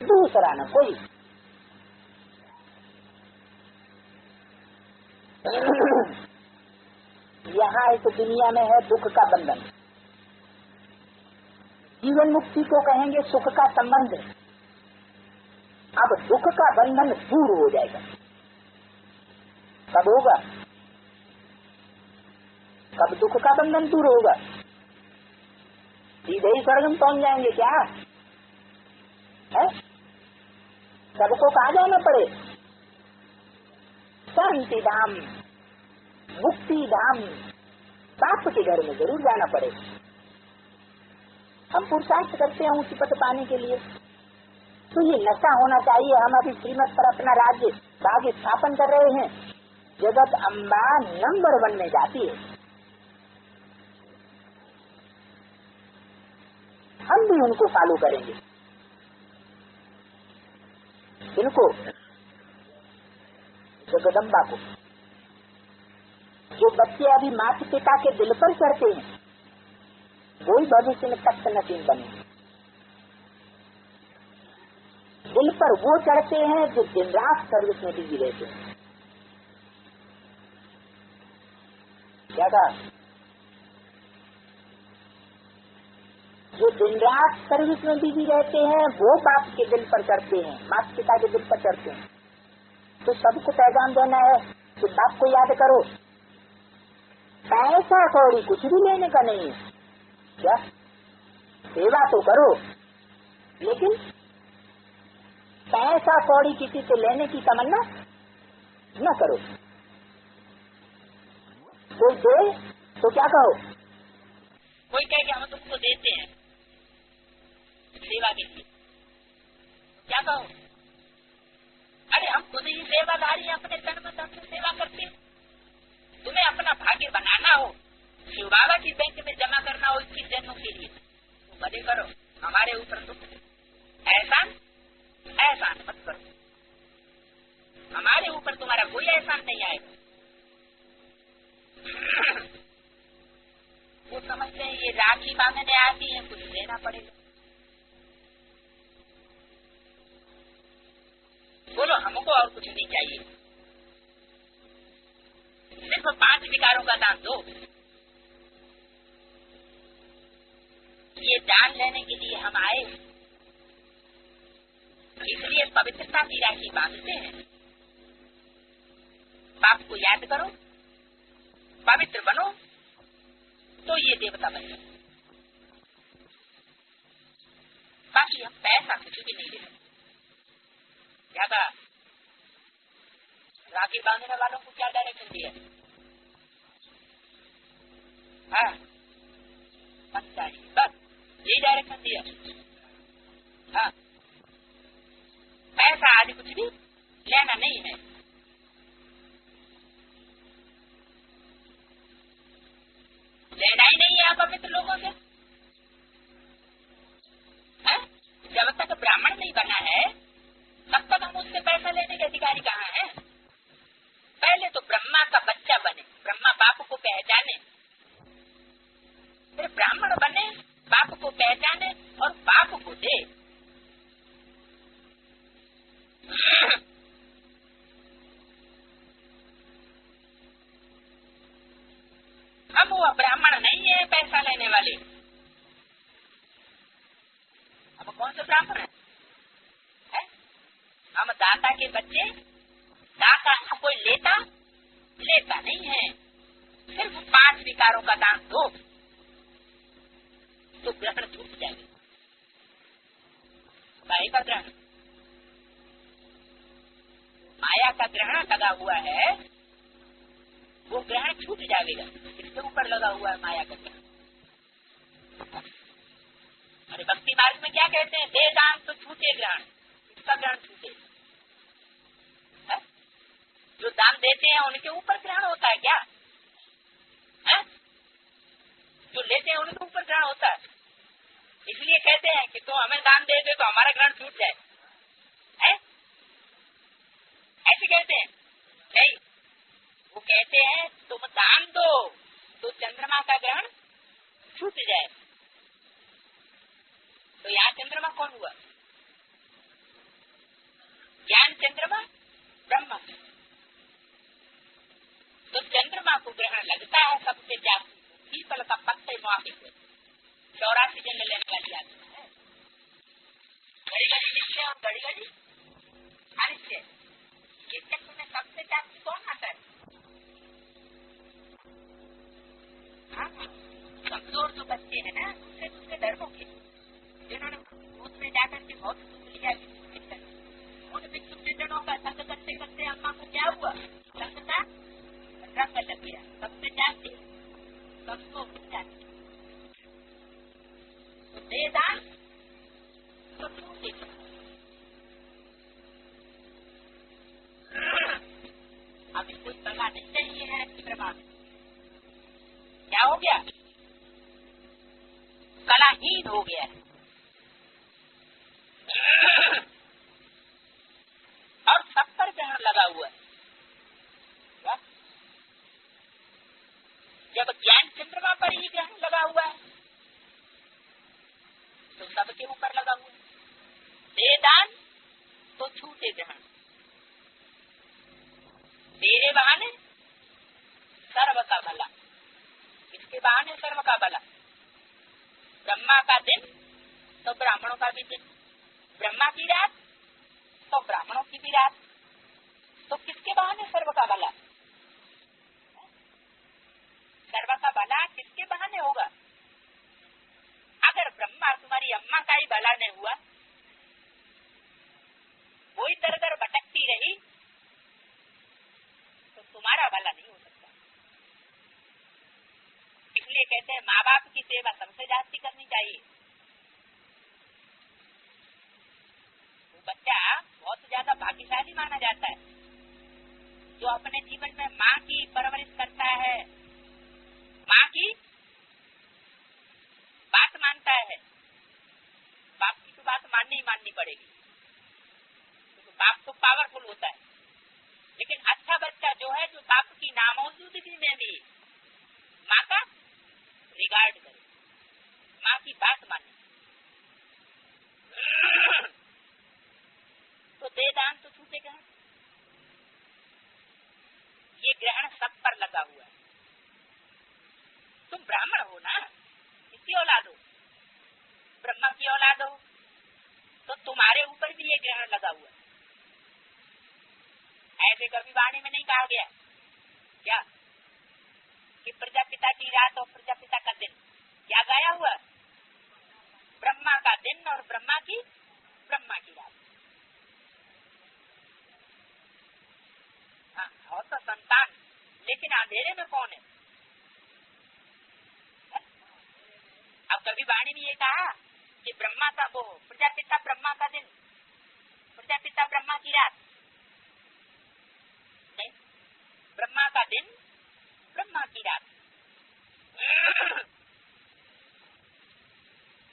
दूसरा न कोई। यहाँ इस दुनिया में है दुख का बंधन। जीवन मुक्ति को कहेंगे सुख का संबंध। अब दुख का बंधन दूर हो जाएगा। कब होगा? कब दुख का बंधन दूर होगा? सीधे ही स्वर्ग में पहुंच जाएंगे क्या है? सबको कहाँ जाना पड़े? शांति धाम, मुक्ति धाम, बाप के घर में जरूर जाना पड़े। हम पुरुषार्थ करते हैं ऊंची पद पाने के लिए, तो ये नशा होना चाहिए। हम अभी श्रीमत पर अपना राज्य भाग्य स्थापन कर रहे हैं, जगत अम्बा नंबर 1 में जाती है। हम भी उनको फॉलो करेंगे। इनको जगदम्बा को। जो बच्चे अभी माता पिता के दिल पर चढ़ते हैं वही भविष्य में तख्त नसीब बनेंगे। दिल पर वो चढ़ते हैं जो दिन रात सर्विस में बिजी रहते हैं। क्या कहा? जो दिन रात सर्विस में बिजी रहते हैं वो बाप के दिल पर चढ़ते हैं, माता पिता के दिल पर चढ़ते हैं। तो सबको पैगाम देना है कि बाप को याद करो। पैसा कौड़ी कुछ भी लेने का नहीं है। क्या सेवा तो करो, लेकिन पैसा कौड़ी किसी से लेने की तमन्ना न करो। कोई दे तो क्या कहो? कोई कहे कि हम तुमको देते हैं सेवा के लिए, क्या कहो? अरे हम खुद ही सेवादारी हैं, अपने जन्म धन से सेवा करते हैं। तुम्हें अपना भाग्य बनाना हो, शिव बाबा की बैंक में जमा करना हो 21 जन्मों के लिए, तो भले करो। हमारे ऊपर तुम एहसान मत करो। हमारे ऊपर तुम्हारा कोई एहसान नहीं आएगा। वो समझते हैं ये राखी मांगने आती है, कुछ देना पड़ेगा। बोलो हमको और कुछ नहीं चाहिए, सिर्फ 5 विकारों का दान दो। ये दान लेने के लिए हम आए, इसलिए पवित्रता की राखी बांधते हैं। बाप को याद करो, पवित्र बनो, तो ये देवता बन जाए। बाकी हम पैसा कुछ भी नहीं ले सकते। क्या कहा? राखी बांधने वालों को क्या डायरेक्शन दिया? हाँ, बस यही डायरेक्शन दिया। हाँ, पैसा आदि कुछ भी लेना नहीं है। लेना ही नहीं है आप पवित्र लोगों से। जब तक ब्राह्मण नहीं बना है तब तक हम उससे पैसा लेने के अधिकारी कहाँ हैं? पहले तो ब्रह्मा का बच्चा बने, ब्रह्मा बाप को पहचाने, फिर ब्राह्मण बने, बाप को पहचाने और बाप को दे। हम वो ब्राह्मण नहीं है पैसा लेने वाले। हम कौन से ब्राह्मण है? हम दाता के बच्चे। दाता कोई लेता नहीं है। सिर्फ 5 विकारों का दान दो तो ग्रहण छूट जाएगा। माया का ग्रहण, माया का ग्रहण लगा हुआ है, वो ग्रहण छूट जाएगा। इसके ऊपर लगा हुआ है माया का ग्रहण। अरे भक्ति मार्ग में क्या कहते हैं? दे दान तो छूटे ग्रहण। इसका ग्रहण छूटे। जो दान देते हैं उनके ऊपर ग्रहण होता है क्या? जो लेते हैं उनके ऊपर ग्रहण होता है। इसलिए कहते हैं कि तुम हमें दान दे दे तो हमारा ग्रहण छूट जाए। ऐसे कहते हैं? नहीं, वो कहते हैं तुम दान दो तो चंद्रमा का ग्रहण छूट जाए। तो यहाँ चंद्रमा कौन हुआ? ज्ञान चंद्रमा ब्रह्म। तो चंद्रमा को ग्रहण लगता है सबसे ज्यादा। पीपल का पत्ते माफी को 84 जन्म लेने वाली आत्मा है। घड़ी घड़ी निश्चय और घड़ी घड़ी अनिश्चय, ये चक्र में सबसे ज्यादा कौन आता है? हाँ, कमजोर जो बच्चे हैं ना, दूसरे धर्मों के, जिन्होंने उसमें जाकर के बहुत सुख लिया, उन भिक्षुजनों का संग करते करते अम्मा को क्या हुआ? संग का रंग लग गया। सबसे जाते सबको जाते तो दे दान तो छूटे। अब इसको कला नहीं चाहिए है चंद्रमा, क्या हो गया, कलाहीन हो गया है। और सब पर ग्रहण लगा हुआ है। जब ज्ञान चंद्रमा पर ही ग्रहण लगा हुआ है तो सबके ऊपर लगा हुआ है। वेदान तो छूटे ग्रहण, तेरे बहाने सर्व का भला, किसके बहाने सर्व का भला, ब्रह्मा का दिन तो ब्राह्मणों का भी दिन, ब्रह्मा की रात तो ब्राह्मणों की भी रात, तो किसके बहाने सर्व का भला, सर्व का भला किसके बहाने होगा। अगर ब्रह्मा तुम्हारी अम्मा का ही भला नहीं हुआ, वही दर दर भटकती रही, तो तुम्हारा भला नहीं हो सकता। इसलिए कहते हैं माँ बाप की सेवा सबसे जास्ती करनी चाहिए। वो बच्चा बहुत ज्यादा भाग्यशाली माना जाता है जो अपने जीवन में माँ की परवरिश करता है, माँ की बात मानता है। बाप की तो बात माननी ही माननी पड़ेगी, क्योंकि बाप तो पावरफुल होता है। लेकिन अच्छा बच्चा जो है, जो बाप की नामौजूदगी में भी माँ का रिगार्ड करे, माँ की बात माने, तो वेदांत तो छूटेगा। ये ग्रहण सब पर लगा हुआ है। तुम ब्राह्मण हो ना, किसकी औलाद हो, ब्रह्मा की औलाद हो, तो तुम्हारे ऊपर भी ये ग्रहण लगा हुआ है। ऐसे कभी वाणी में नहीं कहा गया क्या कि प्रजापिता की रात और प्रजापिता का दिन, क्या गाया हुआ, ब्रह्मा का दिन और ब्रह्मा की रात। हाँ, हो तो संतान, लेकिन अंधेरे में कौन है। अब कभी वाणी में ये कहा कि ब्रह्मा का वो प्रजापिता ब्रह्मा का दिन, प्रजापिता ब्रह्मा की रात, नहीं, ब्रह्मा का दिन ब्रह्मा की रात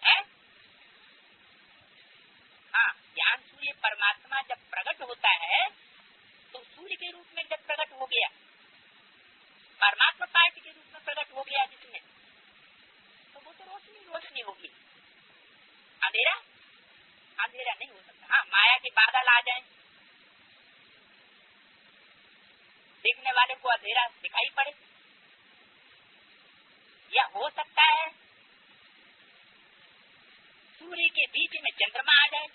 है। हाँ, ज्ञान सूर्य परमात्मा जब प्रकट होता है तो सूर्य के रूप में जब प्रकट हो गया, परमात्मा पार्टी के रूप में प्रकट हो गया जिसमें, तो वो तो रोशनी रोशनी होगी, अंधेरा अंधेरा नहीं हो सकता। हाँ, माया के बादल आ जाएं, देखने वाले को अंधेरा दिखाई पड़े, या हो सकता है सूर्य के बीच में चंद्रमा आ जाए।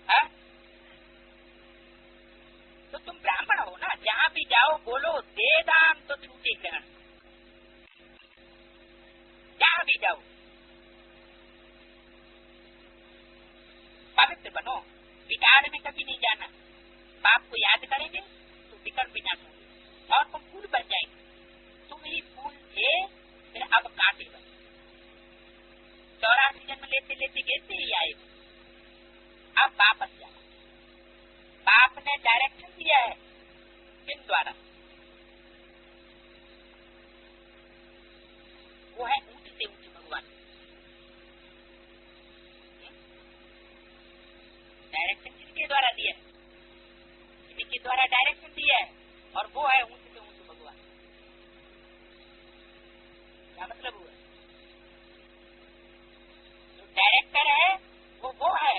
हाँ? तो तुम ब्राह्मण हो ना, जहाँ भी जाओ बोलो वेदांत तो छूटे ग्रहण, जहाँ भी जाओ पवित्र बनो, विकार में कभी नहीं जाना। बाप को याद करेंगे तो विकर भी ना होंगे और तुम फूल बन जाएंगे। तुम ही फूल थे, फिर अब कांटे बन, 84 जन्म लेते लेते गिरते ही आए, अब वापस जाओ। बाप ने डायरेक्शन दिया है, किन द्वारा, वो है ऊंच से ऊंच भगवान। डायरेक्शन किसके द्वारा दिया है, किसके द्वारा डायरेक्शन दिया है, और वो है ऊंच से ऊंच भगवान। क्या मतलब हुआ, जो डायरेक्टर है वो है,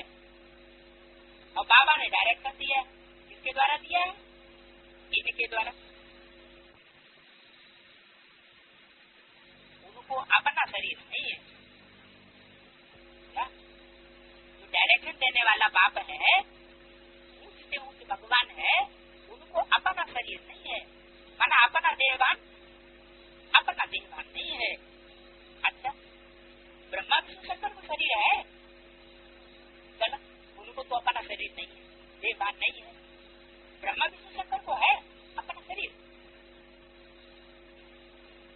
और बाबा ने डायरेक्शन दिया है, किसके द्वारा दिया है, इनके द्वारा। उनको अपना शरीर नहीं है, क्या? जो डायरेक्शन देने वाला बाप है, ऊंच से ऊंच भगवान है, उनको अपना शरीर नहीं है, माना अपना देहवान, अपना देहवान नहीं है। अच्छा, ब्रह्मा विष्णु शंकर को शरीर है, गलत, उनको तो अपना शरीर नहीं है, देहवान नहीं है। ब्रह्मा विष्णु शंकर को है अपना शरीर।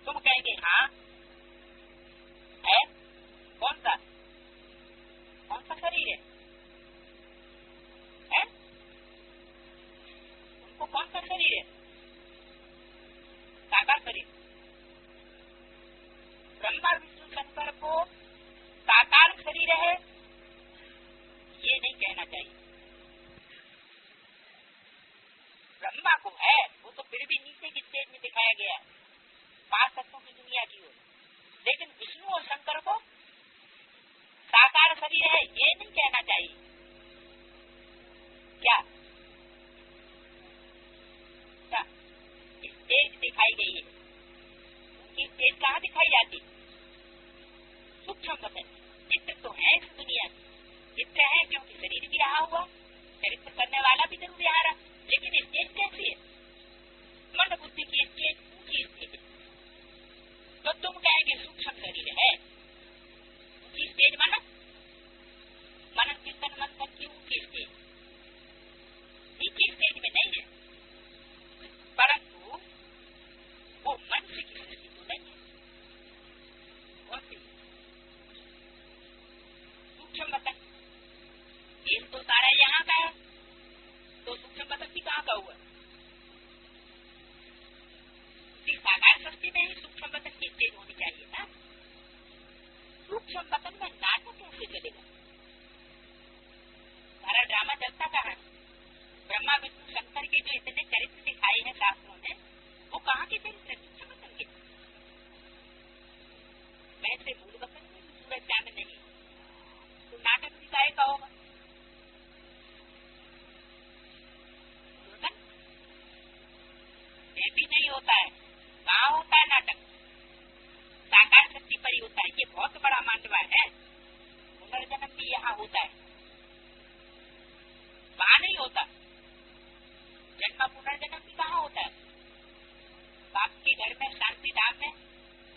तुम कहेंगे हाँ है, कौन सा शरीर है, आत्मा को है वो तो फिर भी नीचे की स्टेज में दिखाया गया है, 5 तत्वों की दुनिया की ओर। लेकिन विष्णु और शंकर को साकार शरीर है ये नहीं कहना चाहिए। क्या स्टेज दिखाई गई है, उनकी स्टेज कहाँ दिखाई जाती? सूक्ष्म वतन। चित्र तो है इस दुनिया में, चित्र है क्योंकि शरीर भी रहा हुआ, चरित्र करने वाला भी जरूर यहाँ रहा, लेकिन स्टेज कैसी है? मन बुद्धि की स्टेज ऊंची स्टेज है। तो तुम कहेंगे सूक्ष्म शरीर है, ऊंची स्टेज मनन कीर्तन मंथन की ऊंची स्टेज, नीची स्टेज में नहीं है। परंतु वो मनुष्य की सृष्टि तो नहीं है, कौन सी सूक्ष्म वतन? खेल तो सारा यहाँ का है, तो सूक्ष्म वतन भी कहाँ का हुआ? साकार सृष्टि में ही सूक्ष्म वतन की स्टेज होनी चाहिए ना। सूक्ष्म वतन में नाटक कैसे चलेगा? सारा ड्रामा चलता कहाँ है? ब्रह्मा विष्णु शंकर के जो इतने चरित्र दिखाए हैं शास्त्रों ने, वो कहाँ के चरित्र? सूक्ष्म वतन के। वैसे मूल वतन में सूरज चांद नहीं, तो नाटक भी गाय का होगा। ये भी नहीं होता है, कहाँ होता है नाटक? साकार शक्ति पर ही होता है। ये बहुत बड़ा मांडवा है, पुनर्जन्म भी यहाँ होता है, वहाँ नहीं होता। जन्म पुनर्जन्म भी कहाँ होता है? बाप के घर में, शांति धाम में,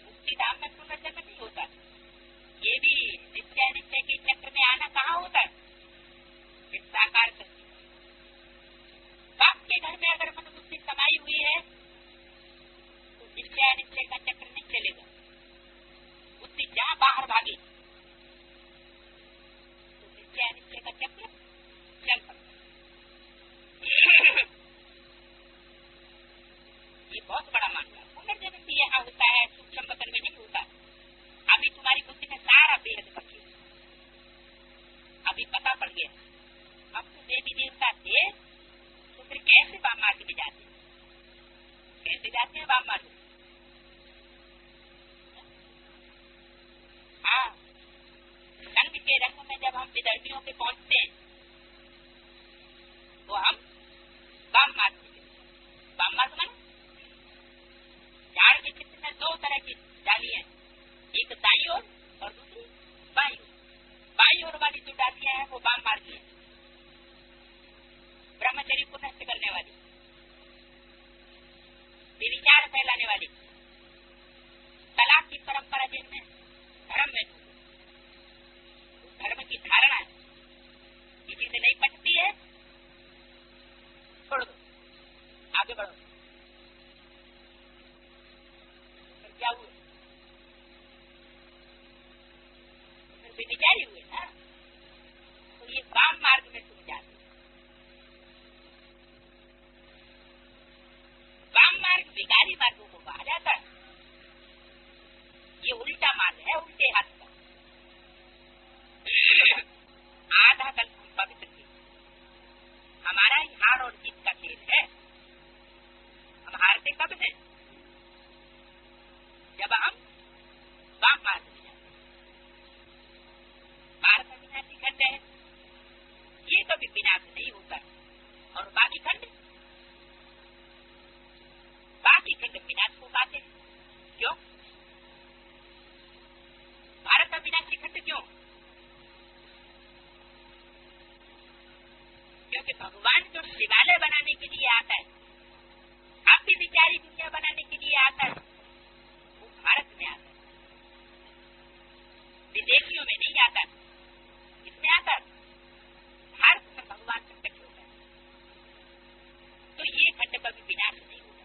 मुक्ति धाम में पुनर्जन्म नहीं होता। ये भी नित्य नित्य के चक्र में आना कहाँ होता है? इस साकार शक्ति। बाप के घर में अगर मन बुद्धि समाई हुई है तो नित्य नित्य का चक्र नहीं चलेगा। बुद्धि जहाँ बाहर भागी तो नित्य नित्य का चक्र चल सकता। ये बहुत बड़ा मामला। पुनर्जन्म भी यहाँ होता है, सूक्ष्म वतन में नहीं होता। अभी तुम्हारी बुद्धि में सारा बेहद बची, अभी पता पड़ गया। अब तो देवी देवता थे तो फिर कैसे वाम मार्ग में जाते? कैसे जाते हैं वाम मार्ग? हाँ, संघ के रंग में जब हम विदर्भियों पे पहुंचते हैं तो हम वाम मार्ग में। वाम मार्ग माने झाड़ के चित्र में 2 तरह की डालियां, एक दाई ओर और दूसरी बाई ओर। बाई ओर वाली जो डालियां हैं वो वाम मार्ग है, ब्रह्मचर्य को नष्ट करने वाली, विचार फैलाने वाली, तलाक की परंपरा जिनमें धर्म में धर्म की धारणा किसी से नहीं पटती है, छोड़ दो, आगे बढ़ो। फिर क्या हुए? फिर विचारी हुए ना। तो ये वाम मार्ग में तुम जाते। वाम मार्ग विकारी मार्गों को कहा जाता है। ये उल्टा मार्ग है, उल्टे हाथ का। आधा कल पवित्र थी, हमारा ही हार और जीत का खेल है। हम हारते कब हैं? जब हम वाम मार्ग में जाते। भारत अविनाशी खंड है, ये कभी विनाश नहीं होता। और बाकी खंड विनाश को पाते हैं। क्यों? भारत अविनाशी खंड क्यों? क्योंकि भगवान जो शिवालय बनाने के लिए आता है, अब भी विचारी दुनिया बनाने के लिए आता है, वो भारत में आता है, विदेशियों में नहीं आता। किसमें आता? भारत में भगवान प्रकट होता है। तो ये खंड कभी विनाश नहीं होता।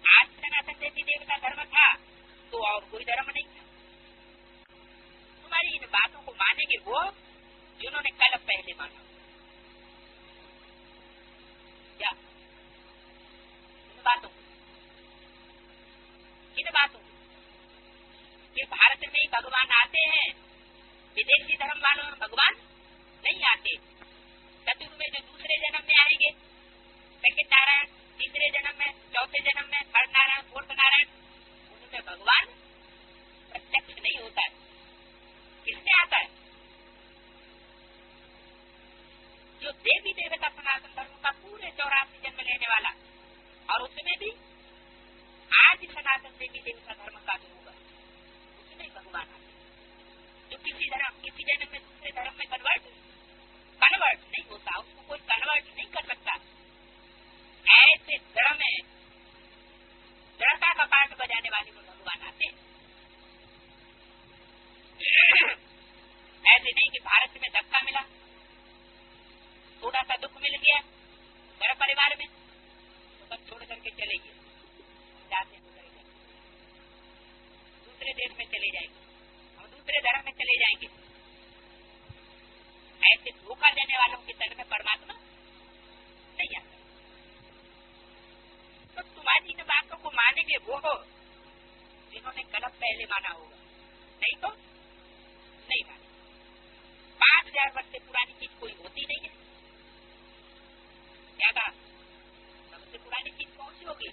आज सनातन देवी देवता धर्म था तो और कोई धर्म नहीं था। तुम्हारी इन बातों को मानेंगे वो जिन्होंने कल पहले माना। क्या इन बातों कि भारत में ही भगवान आते हैं, विदेशी धर्म वालों में भगवान नहीं आते। चतुर्वेद जो दूसरे जन्म में आएंगे, सेकंड नारायण उसमें भी आज सनातन देवी देवता धर्म का जो होगा उसमें भगवान आते, जो किसी जन्म में दूसरे धर्म में कन्वर्ट नहीं होता, उसको कोई कन्वर्ट नहीं कर सकता। ऐसे धर्म में जड़ता का पाठ बजाने वाले को भगवान आते हैं। ऐसे नहीं कि भारत में धक्का मिला, थोड़ा सा दुख मिल गया घर परिवार में तो बस छोड़ करके चले गए, जाते हैं दूसरे देश में चले जाएंगे, हम दूसरे धर्म में चले जाएंगे। ऐसे धोखा देने वालों के तन में परमात्मा नहीं आता। तो तुम्हारी इन बातों को मानेंगे वो हो जिन्होंने गलत पहले माना होगा, नहीं तो नहीं माने। 5000 वर्ष से पुरानी चीज कोई होती नहीं है। क्या कहा? सबसे पुरानी चीज कौन सी होगी?